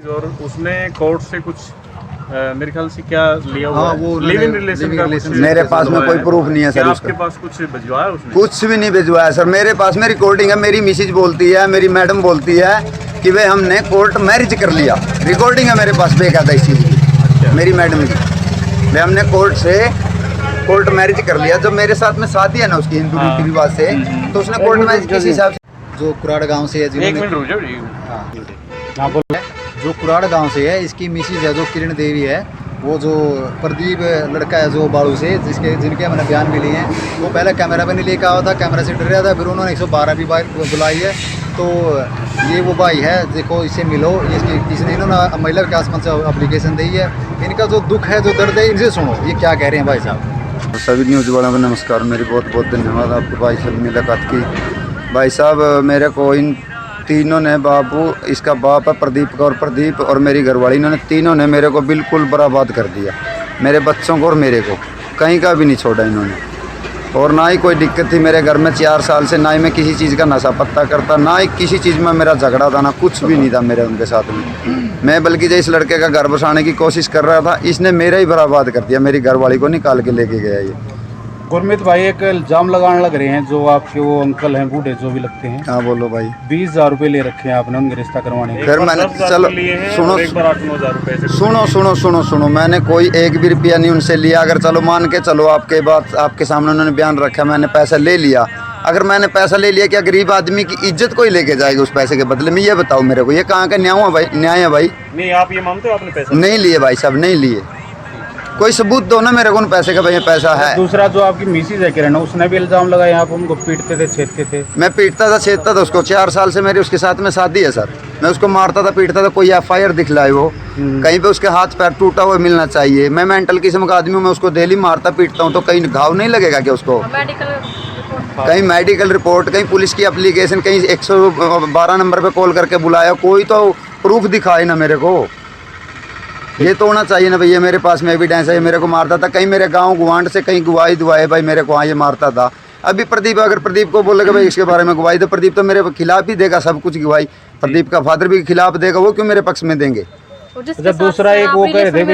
और उसने कोर्ट से कुछ मेरे ख्याल से क्या लिया हुआ हाँ, है? वो लिव इन रिलेशन का कुछ मेरे पास में कोई प्रूफ नहीं है सर क्या उसका। आपके पास कुछ भिजवाया उसने? कुछ भी नहीं भिजवाया सर। मेरे पास में रिकॉर्डिंग है। मेरी मिसेज बोलती है, मेरी मैडम बोलती है कि भाई हमने कोर्ट मैरिज कर लिया। रिकॉर्डिंग है मेरे पास बेकायदा इस चीज़ की, मेरी मैडम की। भाई हमने कोर्ट मैरिज कर लिया। जब मेरे साथ में शादी है ना उसकी हिंदू रीति रिवाज से, तो उसने कोर्ट मैरिज किस हिसाब से। जो कुराड़ गांव से है, एक जिन्होंने मिनट रुक जाओ जी। हाँ बोल, जो कुराड़ गांव से है, इसकी मिसिज है जो किरण देवी है, वो जो प्रदीप लड़का है जो बाड़ू से, जिनके मैंने बयान भी लिए हैं, वो पहले कैमरा भी नहीं लेकर आया था, कैमरा से डर रहा था। फिर उन्होंने 112 भी बुलाई है। तो ये वो भाई है, देखो इससे मिलो। इसने इन्होंने महिला विकास मंच से एप्लीकेशन दी है। इनका जो दुख है, जो दर्द है, इनसे सुनो ये क्या कह रहे हैं भाई साहब। सभी न्यूज़ वालों को नमस्कार। मेरी बहुत बहुत धन्यवाद आपको भाई साहब मुलाकात की। भाई साहब मेरे को इन तीनों ने, बाबू इसका बाप है प्रदीप का, और प्रदीप और मेरी घरवाली, इन्होंने तीनों ने मेरे को बिल्कुल बर्बाद कर दिया। मेरे बच्चों को और मेरे को कहीं का भी नहीं छोड़ा इन्होंने। और ना ही कोई दिक्कत थी मेरे घर में 4 साल से। ना ही मैं किसी चीज़ का नशा पत्ता करता, ना ही किसी चीज़ में मेरा झगड़ा था, ना कुछ भी नहीं था मेरे उनके साथ में। मैं बल्कि जो इस लड़के का घर बसाने की कोशिश कर रहा था, इसने मेरा ही बर्बाद कर दिया। मेरी घरवाली को निकाल के लेके गया ये। गुरमीत भाई एक इल्जाम लगाने लग रहे हैं, जो आपके वो अंकल हैं बूढ़े जो भी लगते हैं, हाँ बोलो भाई। 20,000 रुपये ले रखे हैं आपने उनके रिश्ता करवाने के। फिर मैंने चलो सुनो एक बार 8-9 हज़ार रुपए से सुनो, मैंने कोई एक भी रुपया नहीं उनसे लिया। अगर चलो मान के चलो, आपके बात आपके सामने उन्होंने बयान रखा, मैंने पैसा ले लिया। अगर मैंने पैसा ले लिया, क्या गरीब आदमी की इज्जत कोई लेके जाएगा उस पैसे के बदले में? ये बताओ मेरे को, ये कहाँ का न्याय है भाई? नहीं, आप ये मानते हो आपने पैसा नहीं लिए भाई साहब, नहीं लिए। कोई सबूत दो ना मेरे को उन पैसे का, भाई पैसा है। दूसरा जो आपकी मिसिज है किरण, उसने भी इल्जाम लगाया आप उनको पीटते थे, छेदते थे। मैं पीटता था, छेदता था उसको। 4 साल से मेरी उसके साथ में शादी है सर। मैं उसको मारता था, पीटता था। कोई FIR दिखलाए वो, कहीं पे उसके हाथ पैर टूटा हुआ मिलना चाहिए। मैं मेंटल किस्म का आदमी हूँ, मैं उसको डेली मारता पीटता हूँ, तो कहीं घाव नहीं लगेगा क्या उसको? कहीं मेडिकल रिपोर्ट, कहीं पुलिस की एप्लीकेशन, कहीं 112 नंबर पे कॉल करके बुलाया। कोई तो प्रूफ दिखाए ना मेरे को। ये तो होना चाहिए ना भैया, मेरे पास में एविडेंस है। मेरे को मारता था, कहीं मेरे गांव गुआंढ से कहीं गवाही दुआए भाई मेरे को, हाँ ये मारता था। अभी प्रदीप, अगर प्रदीप को बोलेगा भाई इसके बारे में गवाही, तो प्रदीप तो मेरे खिलाफ ही देगा सब कुछ गवाही। प्रदीप का फादर भी खिलाफ देगा, वो क्यों मेरे पक्ष में देंगे? दूसरा एक वो कह रहे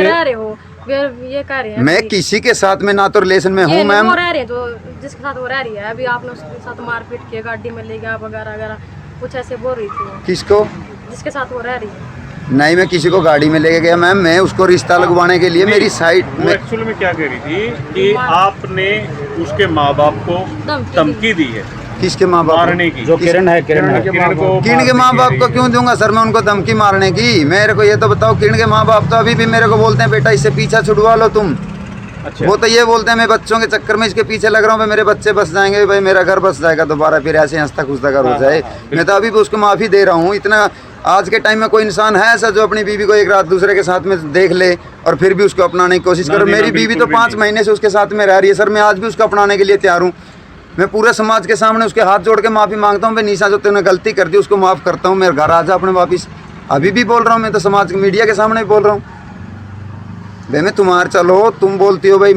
थे, मैं किसी के साथ में ना तो रिलेशन में हूँ मैम। जिसके साथ वो रह रही है, अभी आपने उसके साथ मारपीट किया, गाड़ी में ले गया वगैरह वगैरह कुछ ऐसे बोल रही थी वो। किसको? जिसके साथ वो रह रही है। नहीं, मैं किसी को गाड़ी में लेके गया मैम। मैं उसको रिश्ता लगवाने के लिए मेरी साइड वो एक्चुअल में क्या कह रही थी कि आपने उसके माँ बाप को धमकी दी है किसके माँ बाप मारने की। जो किरण है, किरण के माँ बाप को क्यों दूंगा सर मैं उनको धमकी मारने की? मेरे को ये तो बताओ, किरण के माँ बाप तो अभी भी मेरे को बोलते हैं बेटा इससे पीछा छुड़वा लो तुम। अच्छा। वो तो ये बोलते हैं मैं बच्चों के चक्कर में इसके पीछे लग रहा हूँ, मेरे बच्चे बस जाएंगे भाई, मेरा घर बस जाएगा दोबारा, फिर ऐसे हंसता खुशता कर हो जाए। मैं तो अभी भी उसको माफ़ी दे रहा हूँ। इतना आज के टाइम में कोई इंसान है ऐसा जो अपनी बीवी को एक रात दूसरे के साथ में देख ले और फिर भी उसको अपनाने की कोशिश करे? मेरी बीवी तो 5 महीने से उसके साथ में रह रही है सर। मैं आज भी उसको अपनाने के लिए तैयार हूँ। मैं पूरे समाज के सामने उसके हाथ जोड़ के माफ़ी मांगता हूँ। भाई निशा, जो तूने गलती कर दी उसको माफ़ करता हूँ, मेरे घर आ जा अपने वापिस। अभी भी बोल रहा हूँ मैं तो, समाज के मीडिया के सामने भी बोल रहा हूँ। भाई मैं तुम्हारे, चलो तुम बोलती हो भाई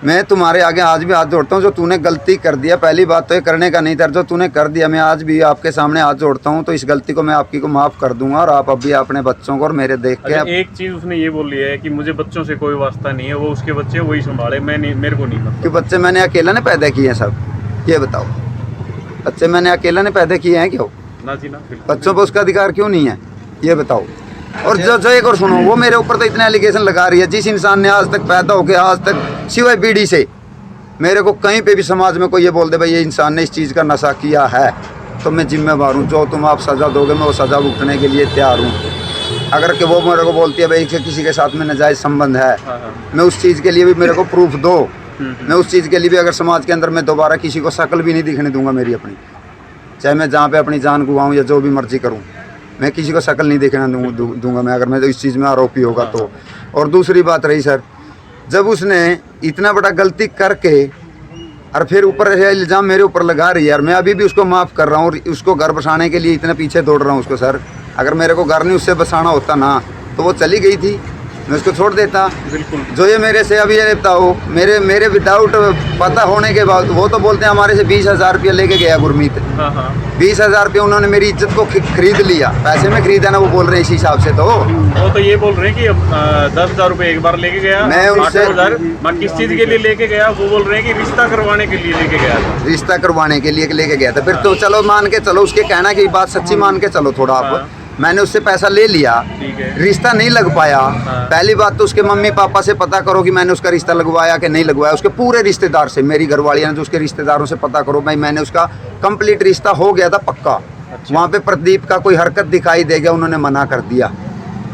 मैं तुम्हारे आगे आज भी हाथ जोड़ता हूँ। जो तूने गलती कर दिया, पहली बात तो ये करने का नहीं था, जो तूने कर दिया, मैं आज भी आपके सामने हाथ जोड़ता हूँ। तो इस गलती को मैं आपकी को माफ़ कर दूंगा, और आप अभी अपने बच्चों को और मेरे देख के। अच्छा, एक चीज़ उसने ये बोली है कि मुझे बच्चों से कोई वास्ता नहीं है, वो उसके बच्चे वही संभाले, मैं नहीं, मेरे को नहीं मतलब। कि बच्चे मैंने अकेला ने पैदा किए हैं सब? ये बताओ, बच्चे मैंने अकेला ने पैदा किए हैं क्यों? ना जी ना, बच्चों पर उसका अधिकार क्यों नहीं है? ये बताओ। और जो एक और सुनो, वो मेरे ऊपर तो इतने एलिगेशन लगा रही है। जिस इंसान ने आज तक पैदा होकर आज तक सिवाय बीड़ी से, मेरे को कहीं पे भी समाज में कोई ये बोल दे भाई ये इंसान ने इस चीज़ का नशा किया है, तो मैं जिम्मेवार हूँ। जो तुम आप सज़ा दोगे मैं वो सज़ा भुगतने के लिए तैयार हूँ। अगर कि वो मेरे को बोलती है भाई किसी के साथ में नाजायज़ संबंध है, मैं उस चीज़ के लिए भी मेरे को प्रूफ दो। मैं उस चीज़ के लिए भी, अगर समाज के अंदर मैं दोबारा किसी को शक्ल भी नहीं दिखने दूंगा मेरी अपनी, चाहे मैं जहाँ पे अपनी जान गंवाऊँ या जो भी मर्जी करूँ, मैं किसी को शक्ल नहीं देखना दूंगा मैं, अगर मैं तो इस चीज़ में आरोपी होगा तो। और दूसरी बात रही सर, जब उसने इतना बड़ा गलती करके और फिर ऊपर इल्ज़ाम मेरे ऊपर लगा रही है, यार मैं अभी भी उसको माफ़ कर रहा हूँ और उसको घर बसाने के लिए इतना पीछे दौड़ रहा हूँ उसको। सर अगर मेरे को घर नहीं उससे बसाना होता ना, तो वो चली गई थी। मैं उसको छोड़ देता। बिल्कुल। जो ये मेरे से अभी ये बताओ, मेरे विदाउट पता होने के बाद वो तो बोलते हैं हमारे से 20,000 रुपया लेके गया गुरमीत। हाँ हाँ 20,000 रुपया उन्होंने मेरी इज्जत को खरीद लिया, पैसे में खरीदा ना, वो बोल रहे हैं इस हिसाब से। तो वो तो ये बोल रहे हैं कि 10,000 रुपये एक बार लेके गया, मैं उनसे 8,000 मैं किस चीज़ के लिए लेके गया, वो बोल रहे हैं कि रिश्ता करवाने के लिए लेके गया था। रिश्ता करवाने के लिए लेके गया था। फिर तो चलो मान के चलो, उसके कहना की बात सच्ची मान के चलो थोड़ा आप। हाँ। मैंने उससे पैसा ले लिया, ठीक है। रिश्ता नहीं लग पाया। हाँ। पहली बात तो उसके मम्मी पापा से पता करो कि मैंने उसका रिश्ता लगवाया कि नहीं लगवाया। उसके पूरे रिश्तेदार से, मेरी घरवाली ने जो उसके रिश्तेदारों से पता करो भाई, मैंने उसका कंप्लीट रिश्ता हो गया था पक्का। अच्छा। वहाँ पे प्रदीप का कोई हरकत दिखाई दे गया, उन्होंने मना कर दिया।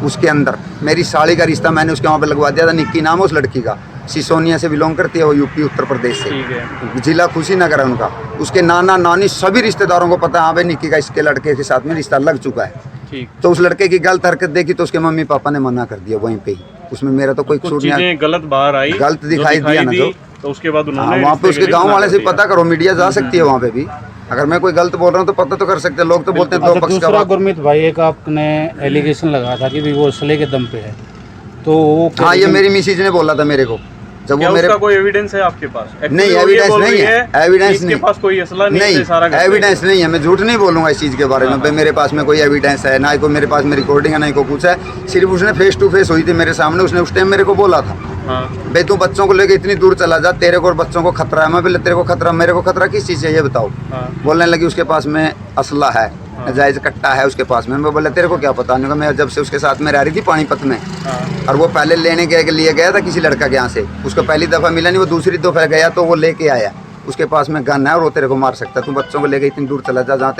उसके अंदर मेरी साली का रिश्ता मैंने उसके वहाँ पे लगवा दिया था। निक्की नाम है उस लड़की का, सिसोनिया से बिलोंग करती है, वो यूपी उत्तर प्रदेश से, ठीक है। जिला खुशीनगर है उनका। उसके नाना नानी सभी रिश्तेदारों को पता है हाँ भाई निक्की का इसके लड़के के साथ में रिश्ता लग चुका है। ठीक। तो उस लड़के की गलत हरकत देखी तो उसके मम्मी पापा ने मना कर दिया वहीं पे ही। उसमें मेरा तो कोई कुछ कसूर नहीं है। चीजें गलत बाहर आई, गलत जो दिखाई दिया ना दी, जो। तो उसके बाद हाँ, उन्होंने वहाँ पे रिश्ते उसके के लिए गांव मना वाले कर से दिया। पता करो, मीडिया जा सकती है वहाँ पे भी। अगर मैं कोई गलत बोल रहा हूँ तो पता तो कर सकते हैं लोग। तो बोलते हैं दो अच्छा, पक्ष का दूसरा बात। गुरमीत भाई, एक आपने एलिगेशन लगाया था कि भी वो असले के दम पे है, तो वो हाँ ये मेरी मिसेज ने बोला था मेरे को जब क्या वो मेरे उसका कोई एविडेंस है आपके पास? नहीं Actually वो ये एविडेंस बोल नहीं रही है, एविडेंस इसके नहीं। पास कोई असला नहीं, नहीं है, सारा घर एविडेंस नहीं है। मैं झूठ नहीं बोलूंगा इस चीज़ के बारे में। हाँ। भाई मेरे पास में कोई एविडेंस है ना, कोई मेरे पास में रिकॉर्डिंग है, ना को कुछ है। सिर्फ उसने फेस टू फेस हुई थी मेरे सामने, उसने उस टाइम मेरे को बोला था हाँ भाई तू बच्चों को लेके इतनी दूर चला जा, तेरे को और बच्चों को खतरा है। मैं बोले तेरे को खतरा, मेरे को खतरा किस चीज़ से ये बताओ। हाँ बोलने लगी उसके पास में असला है, जायज़ कट्टा है उसके पास में। मैं बोला तेरे को क्या पता। नहीं, मैं जब से उसके साथ में रह रही थी पानीपत में, हाँ और वो पहले लेने के लिए गया था किसी लड़का के यहाँ से, उसको पहली दफ़ा मिला नहीं, वो दूसरी दफ़ा गया तो वो लेके आया। उसके पास में गन है और वो तेरे को मार सकता है। तू बच्चों को लेके इतनी दूर चला जा जहाँ